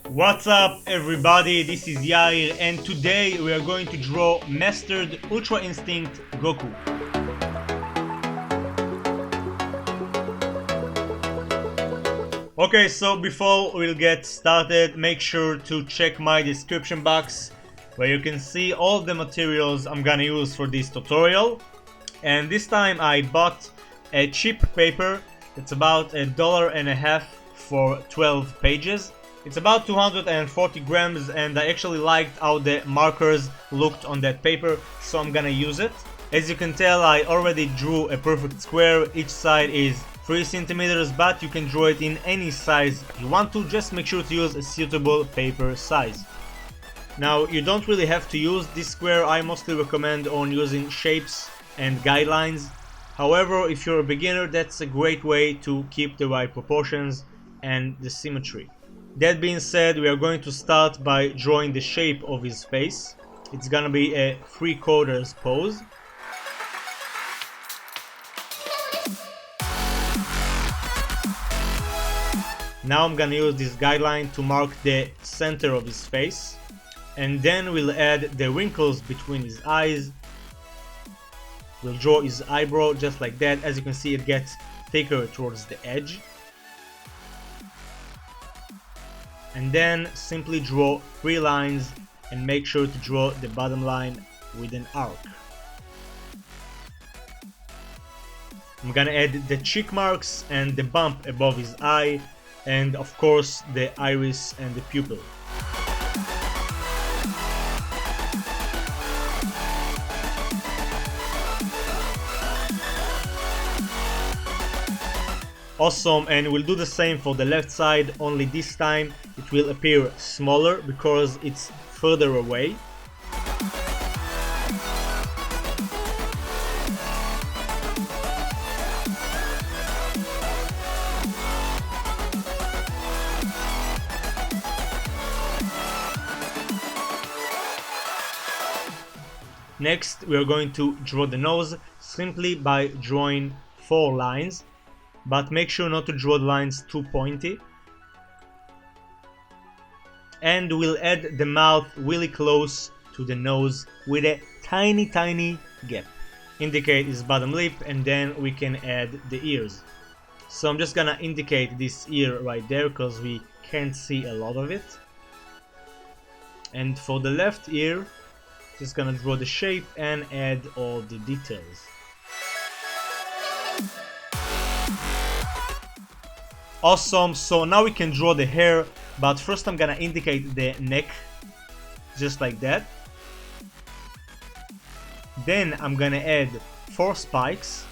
What's up everybody, this is Yair and today we are going to draw Mastered Ultra Instinct Goku. Okay, so before we'll get started, make sure to check my description box where you can see all the materials I'm gonna use for this tutorial. And this time I bought a cheap paper. It's about $1.50 for 12 pages. It's about 240 grams and I actually liked how the markers looked on that paper, so I'm gonna use it. As you can tell, I already drew a perfect square. Each side is 3 centimeters, but you can draw it in any size you want to. Just make sure to use a suitable paper size. Now, you don't really have to use this square. I mostly recommend on using shapes and guidelines. However, if you're a beginner, that's a great way to keep the right proportions and the symmetry. That being said, we are going to start by drawing the shape of his face. It's gonna be a 3/4 pose. Now I'm gonna use this guideline to mark the center of his face, and then we'll add the wrinkles between his eyes. We'll draw his eyebrow just like that. As you can see, it gets thicker towards the edge. And then simply draw 3 lines and make sure to draw the bottom line with an arc. I'm gonna add the cheek marks and the bump above his eye, and of course the iris and the pupil. Awesome, and we'll do the same for the left side, only this time it will appear smaller because it's further away. Next, we are going to draw the nose simply by drawing 4 lines. But make sure not to draw the lines too pointy. And we'll add the mouth really close to the nose with a tiny gap. Indicate his bottom lip, and then we can add the ears. So I'm just gonna indicate this ear right there because we can't see a lot of it. And for the left ear, just gonna draw the shape and add all the details. Awesome, so now we can draw the hair, but first I'm gonna indicate the neck, just like that. Then I'm gonna add 4 spikes.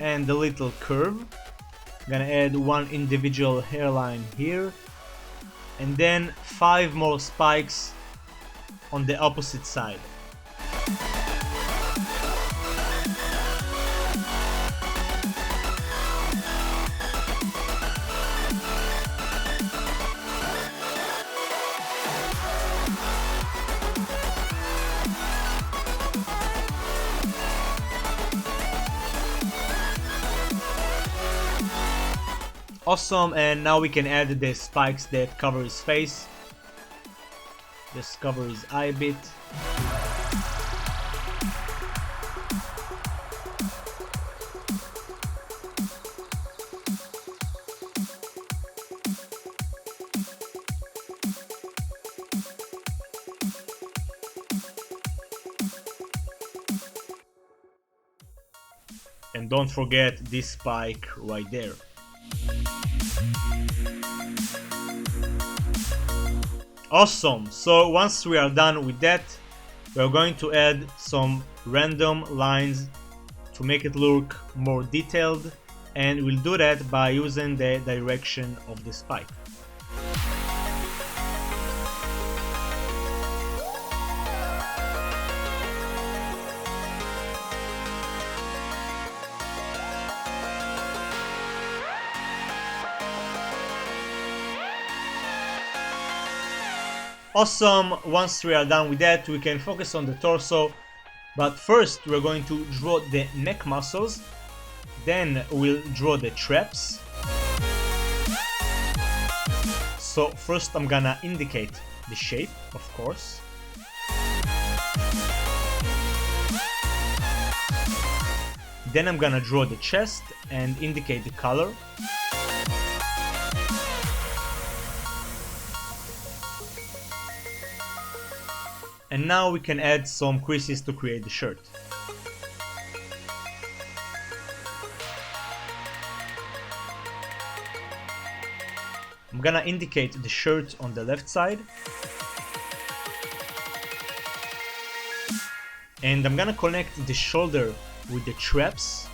And a little curve. Gonna add 1 individual hairline here, and then 5 more spikes on the opposite side. Awesome, and now we can add the spikes that cover his face. Just cover his eye a bit. And don't forget this spike right there. Awesome, so once we are done with that, we are going to add some random lines to make it look more detailed, and we'll do that by using the direction of the spike. Awesome, once we are done with that, we can focus on the torso, but first we're going to draw the neck muscles, then we'll draw the traps. So first I'm gonna indicate the shape, of course. Then I'm gonna draw the chest and indicate the color. And now we can add some creases to create the shirt. I'm gonna indicate the shirt on the left side. And I'm gonna connect the shoulder with the traps.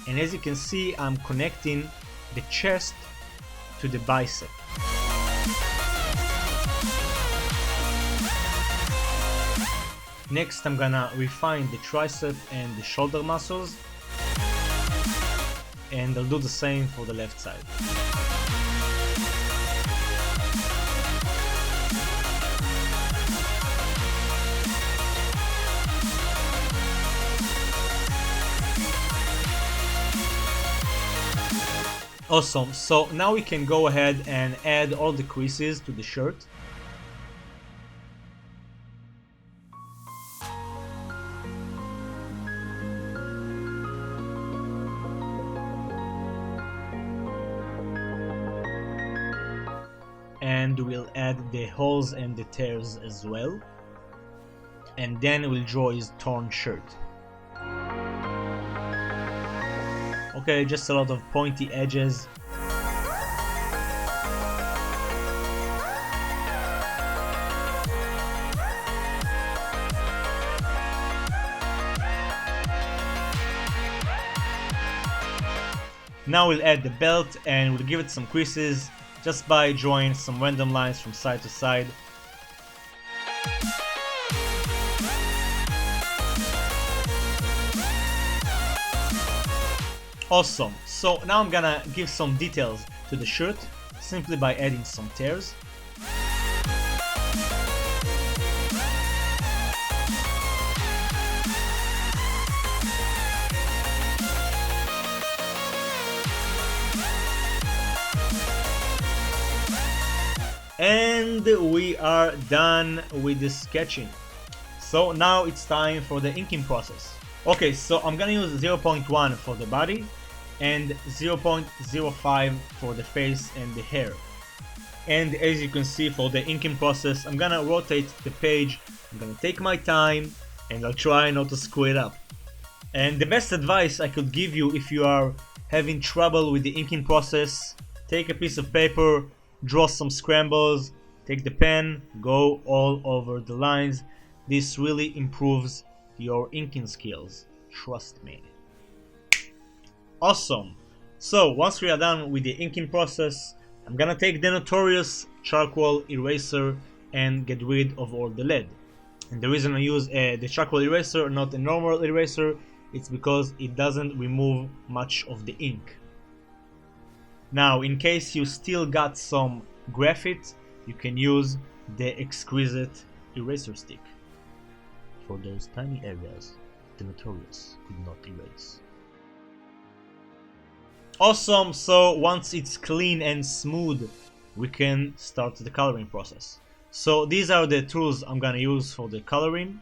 And as you can see, I'm connecting the chest to the bicep. Next, I'm gonna refine the tricep and the shoulder muscles, and I'll do the same for the left side. Awesome, so now we can go ahead and add all the creases to the shirt. And we'll add the holes and the tears as well. And then we'll draw his torn shirt. Okay, just a lot of pointy edges. Now we'll add the belt and we'll give it some creases just by drawing some random lines from side to side. Awesome, so now I'm gonna give some details to the shirt simply by adding some tears. And we are done with the sketching. So now it's time for the inking process. Okay, so I'm gonna use 0.1 for the body and 0.05 for the face and the hair. And as you can see, for the inking process, I'm gonna rotate the page, I'm gonna take my time, and I'll try not to screw it up. And the best advice I could give you if you are having trouble with the inking process, take a piece of paper, draw some scrambles, take the pen, go all over the lines. This really improves your inking skills, trust me. Awesome, so once we are done with the inking process, I'm gonna take the notorious charcoal eraser and get rid of all the lead. And the reason I use the charcoal eraser, not a normal eraser, it's because it doesn't remove much of the ink. Now, in case you still got some graphite, you can use the exquisite eraser stick for those tiny areas the notorious could not erase. Awesome, so once it's clean and smooth, we can start the coloring process. So these are the tools I'm gonna use for the coloring.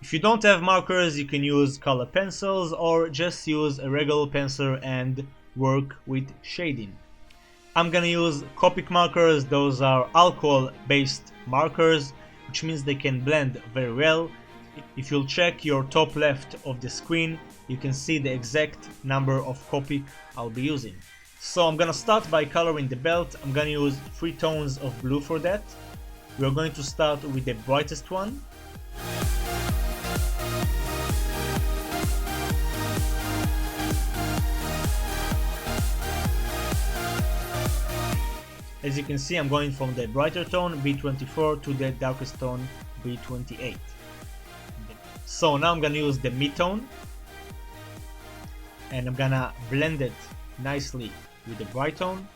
If you don't have markers, you can use color pencils or just use a regular pencil and work with shading. I'm gonna use Copic markers. Those are alcohol based markers, which means they can blend very well. If you'll check your top left of the screen, you can see the exact number of Copic I'll be using. So I'm gonna start by coloring the belt. I'm gonna use 3 tones of blue for that. We're going to start with the brightest one. As you can see, I'm going from the brighter tone B24 to the darkest tone B28. So now I'm gonna use the mid-tone and I'm gonna blend it nicely with the bright tone.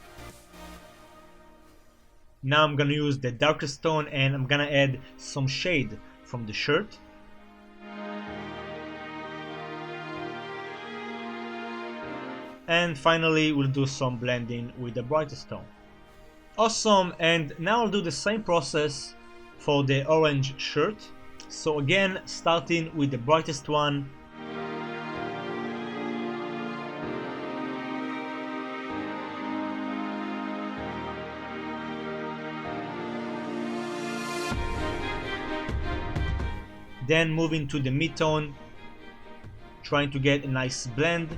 Now I'm gonna use the darkest tone and I'm gonna add some shade from the shirt. And finally we'll do some blending with the brightest tone. Awesome, and now I'll do the same process for the orange shirt. So again, starting with the brightest one. Then moving to the mid-tone, trying to get a nice blend.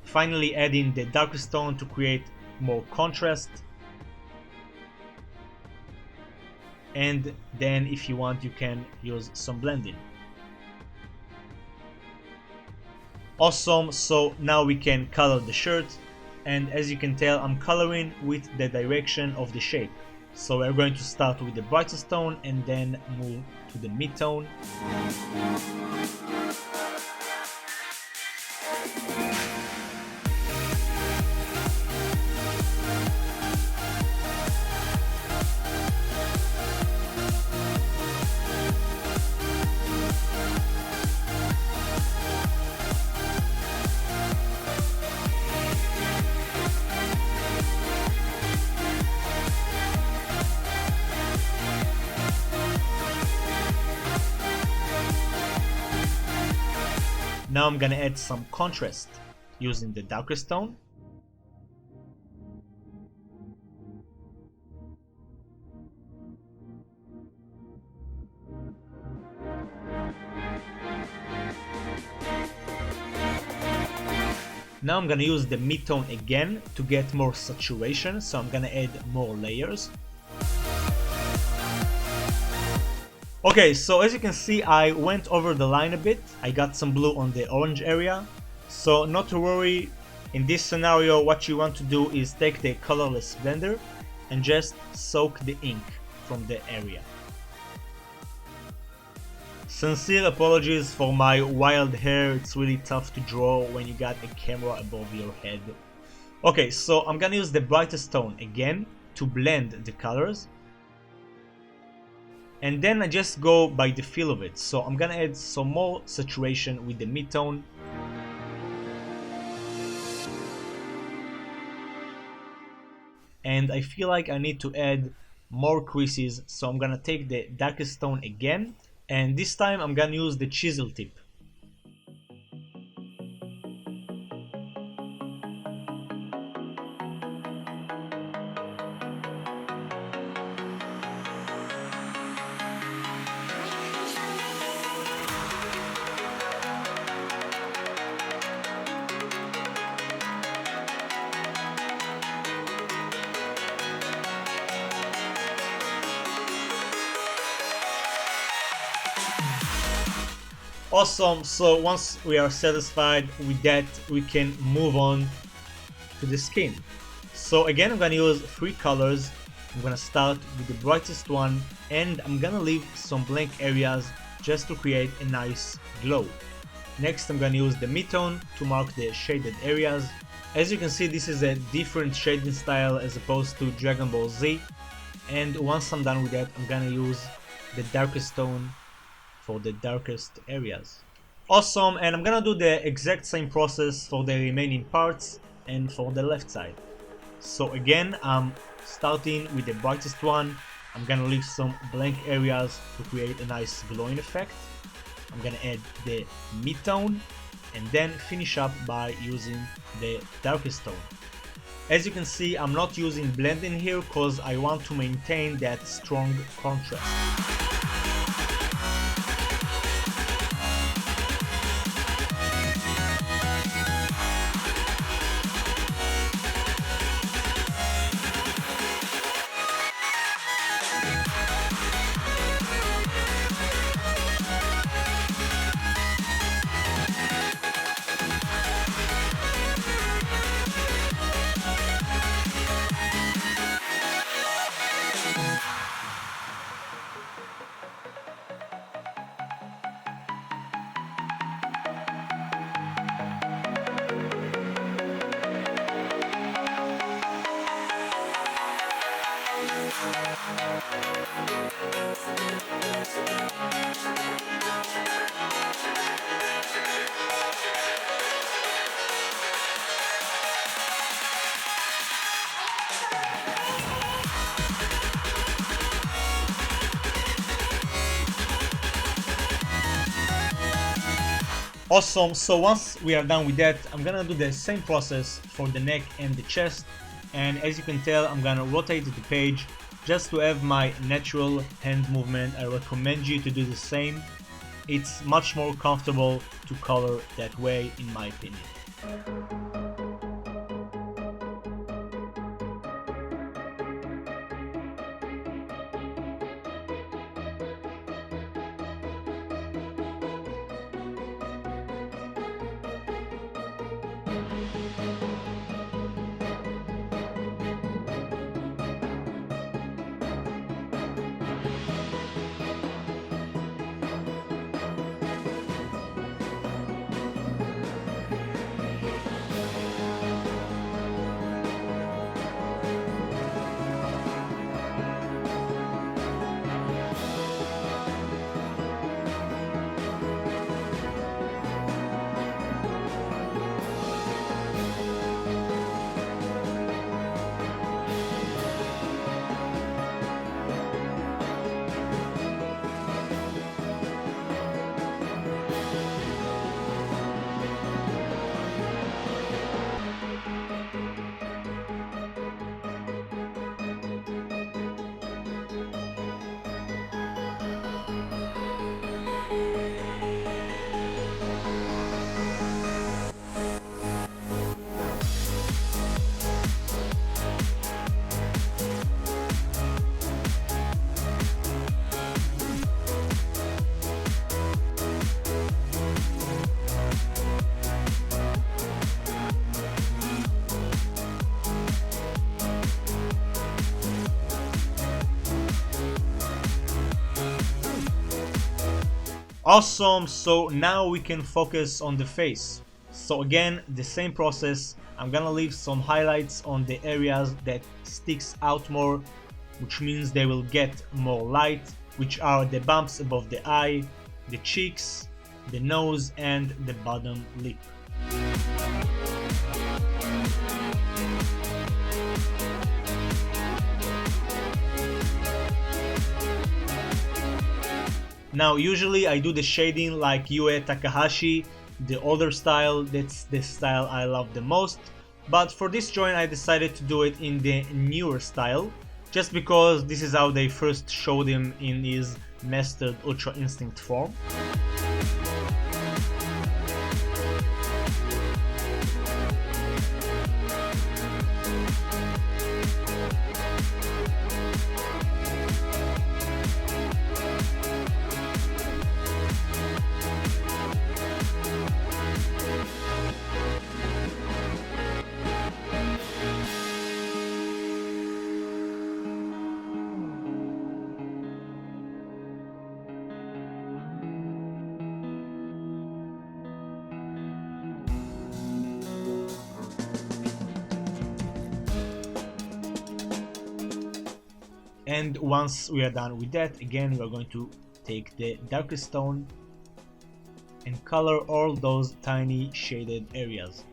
Finally adding the darkest tone to create more contrast. And then if you want, you can use some blending. Awesome, so now we can color the shirt, and as you can tell, I'm coloring with the direction of the shape. So we're going to start with the brightest tone and then move to the mid-tone. Now I'm gonna add some contrast using the darkest tone. Now I'm gonna use the mid-tone again to get more saturation, so I'm gonna add more layers. Okay, so as you can see, I went over the line a bit. I got some blue on the orange area. So not to worry, in this scenario what you want to do is take the colorless blender and just soak the ink from the area. Sincere apologies for my wild hair, it's really tough to draw when you got a camera above your head. Okay, so I'm gonna use the brightest tone again to blend the colors. And then I just go by the feel of it, so I'm gonna add some more saturation with the mid-tone. And I feel like I need to add more creases, so I'm gonna take the darkest tone again, and this time I'm gonna use the chisel tip. Awesome, so once we are satisfied with that, we can move on to the skin. So again, I'm gonna use 3 colors. I'm gonna start with the brightest one, and I'm gonna leave some blank areas just to create a nice glow. Next, I'm gonna use the mid-tone to mark the shaded areas. As you can see, this is a different shading style as opposed to Dragon Ball Z. And once I'm done with that, I'm gonna use the darkest tone for the darkest areas. Awesome, and I'm gonna do the exact same process for the remaining parts and for the left side. So again, I'm starting with the brightest one. I'm gonna leave some blank areas to create a nice glowing effect. I'm gonna add the mid-tone and then finish up by using the darkest tone. As you can see, I'm not using blending here because I want to maintain that strong contrast. Awesome, so once we are done with that, I'm gonna do the same process for the neck and the chest, and as you can tell, I'm gonna rotate the page just to have my natural hand movement. I recommend you to do the same. It's much more comfortable to color that way, in my opinion. Awesome, so now we can focus on the face. So again, the same process. I'm gonna leave some highlights on the areas that sticks out more, which means they will get more light, which are the bumps above the eye, the cheeks, the nose, and the bottom lip. Now usually I do the shading like Yue Takahashi, the older style. That's the style I love the most, but for this joint I decided to do it in the newer style, just because this is how they first showed him in his mastered Ultra Instinct form. And once we are done with that, again we are going to take the darkest tone and color all those tiny shaded areas.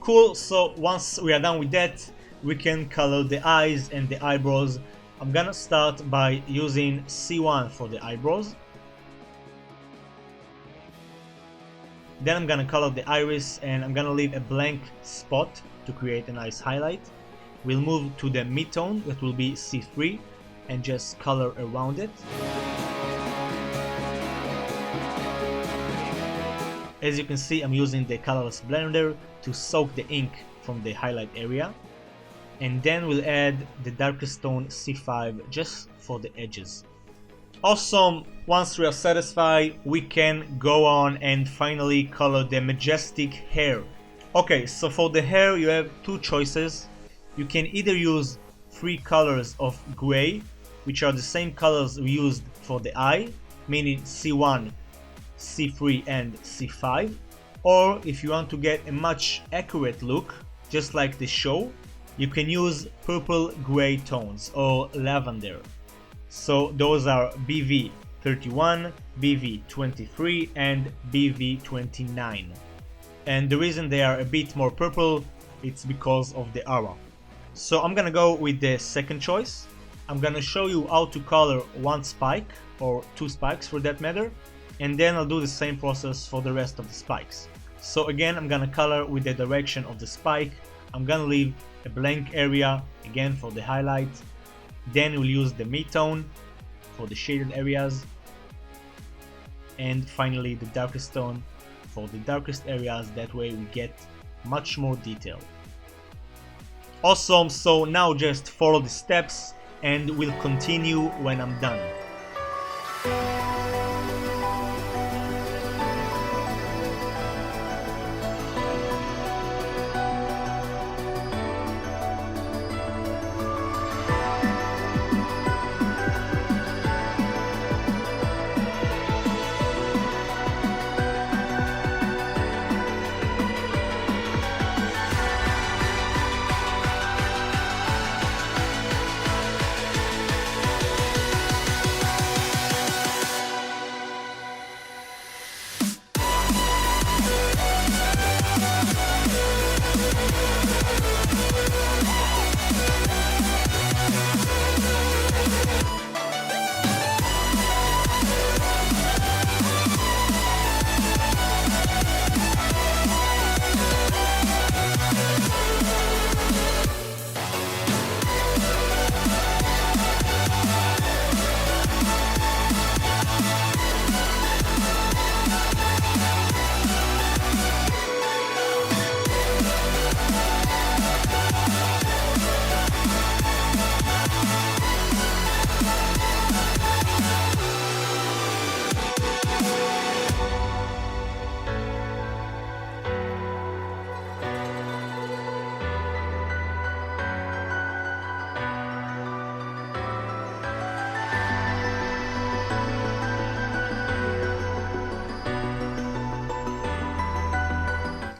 Cool, so once we are done with that, we can color the eyes and the eyebrows. I'm gonna start by using C1 for the eyebrows. Then I'm gonna color the iris and I'm gonna leave a blank spot to create a nice highlight. We'll move to the mid-tone, that will be C3, and just color around it. As you can see, I'm using the colorless blender to soak the ink from the highlight area. And then we'll add the darkest tone C5 just for the edges. Awesome, once we are satisfied, we can go on and finally color the majestic hair. Okay, so for the hair you have two choices. You can either use 3 colors of gray, which are the same colors we used for the eye, meaning C1, C3 and C5, or if you want to get a much accurate look, just like the show, you can use purple gray tones or lavender. So those are BV31, BV23 and BV29. and the reason they are a bit more purple, it's because of the aura. So I'm gonna go with the second choice. I'm gonna show you how to color one spike, or two spikes for that matter, and then I'll do the same process for the rest of the spikes. So again, I'm gonna color with the direction of the spike. I'm gonna leave a blank area again for the highlight. Then we'll use the mid-tone for the shaded areas, and finally the darkest tone for the darkest areas. That way we get much more detail. Awesome, so now just follow the steps and we'll continue when I'm done.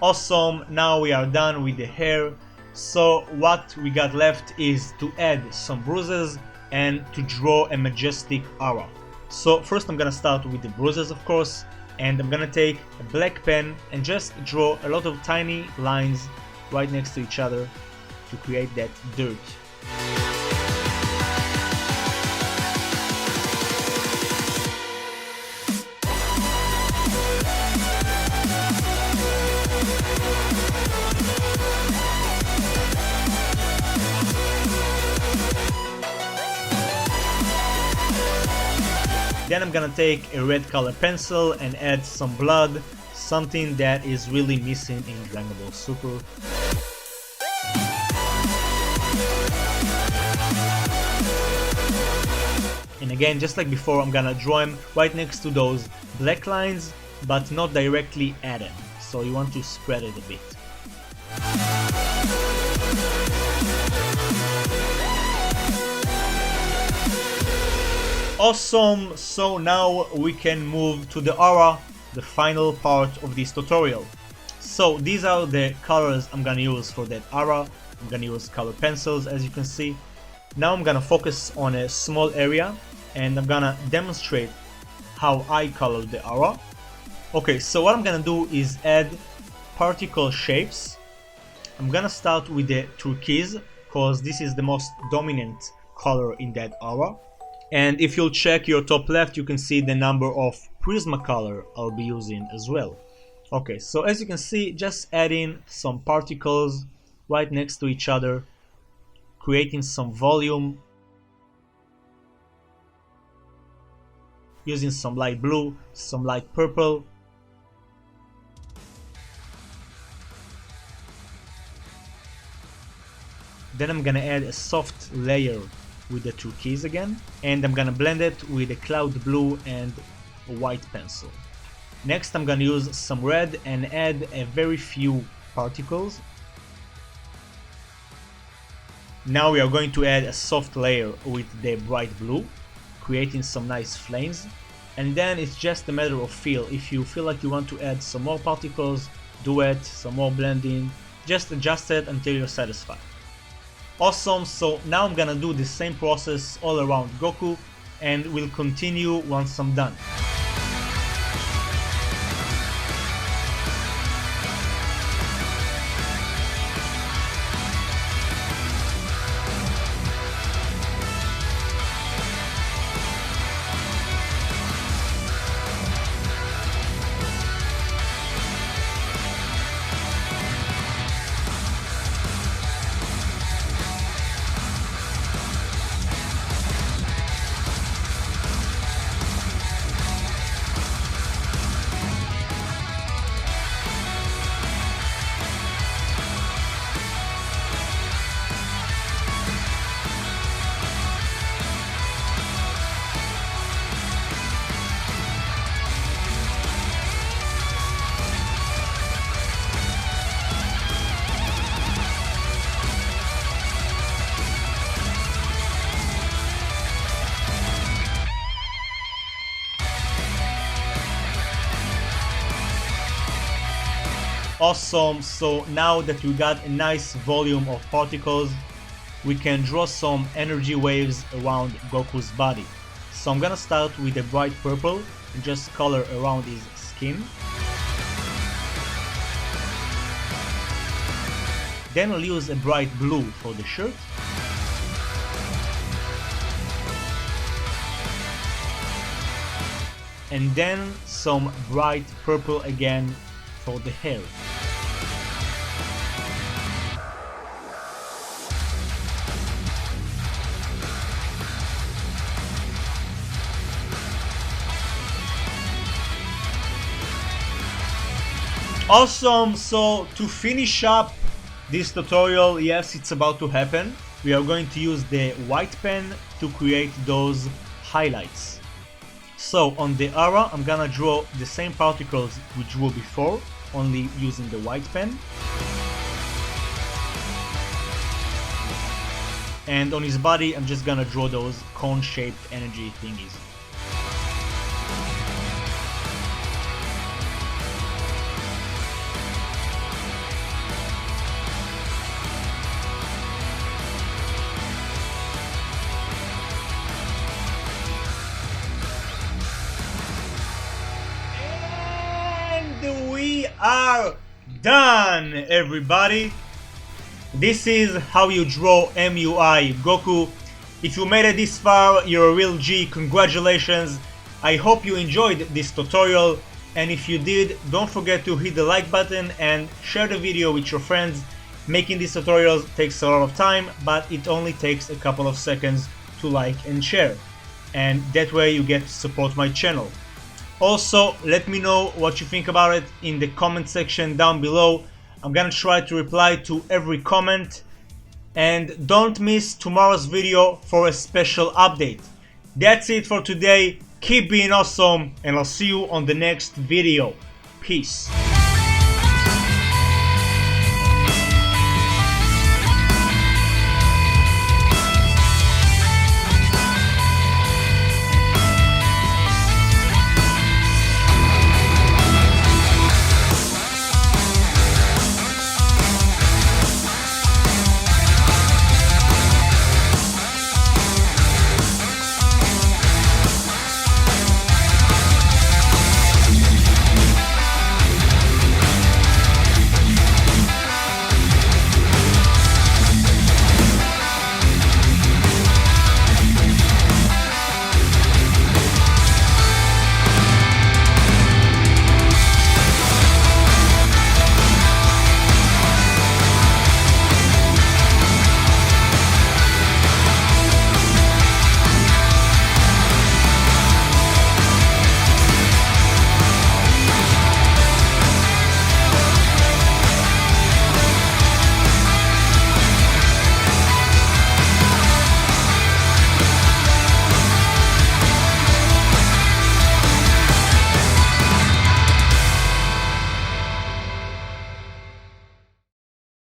Awesome, now we are done with the hair. So what we got left is to add some bruises and to draw a majestic aura. So first I'm gonna start with the bruises, of course, and I'm gonna take a black pen and just draw a lot of tiny lines right next to each other to create that dirt. Then I'm gonna take a red color pencil and add some blood, something that is really missing in Dragon Ball Super. And again, just like before, I'm gonna draw him right next to those black lines, but not directly at him. So you want to spread it a bit. Awesome, so now we can move to the aura, the final part of this tutorial. So these are the colors I'm gonna use for that aura. I'm gonna use color pencils, as you can see. Now I'm gonna focus on a small area and I'm gonna demonstrate how I color the aura. Okay, so what I'm gonna do is add particle shapes. I'm gonna start with the turquoise because this is the most dominant color in that aura. And if you'll check your top left, you can see the number of Prismacolor I'll be using as well. Okay, so as you can see, just adding some particles right next to each other, creating some volume, using some light blue, some light purple. Then I'm gonna add a soft layer with the turquoise again, and I'm gonna blend it with a cloud blue and a white pencil. Next I'm gonna use some red and add a very few particles. Now we are going to add a soft layer with the bright blue, creating some nice flames, and then it's just a matter of feel. If you feel like you want to add some more particles, do it, some more blending, just adjust it until you're satisfied. Awesome, so now I'm gonna do the same process all around Goku and we'll continue once I'm done. Awesome, so now that we got a nice volume of particles, we can draw some energy waves around Goku's body. So I'm gonna start with a bright purple and just color around his skin. Then I'll use a bright blue for the shirt. And then some bright purple again for the hair. Awesome, so to finish up this tutorial, yes, it's about to happen. We are going to use the white pen to create those highlights. So on the aura, I'm gonna draw the same particles we drew before, only using the white pen. And on his body, I'm just gonna draw those cone-shaped energy thingies. We are done, everybody. This is how you draw MUI Goku. If you made it this far, you're a real G. Congratulations. I hope you enjoyed this tutorial, and if you did, don't forget to hit the like button and share the video with your friends. Making these tutorials takes a lot of time, but it only takes a couple of seconds to like and share, and that way you get to support my channel. Also, let me know what you think about it in the comment section down below. I'm gonna try to reply to every comment. And don't miss tomorrow's video for a special update. That's it for today. Keep being awesome, and I'll see you on the next video. Peace.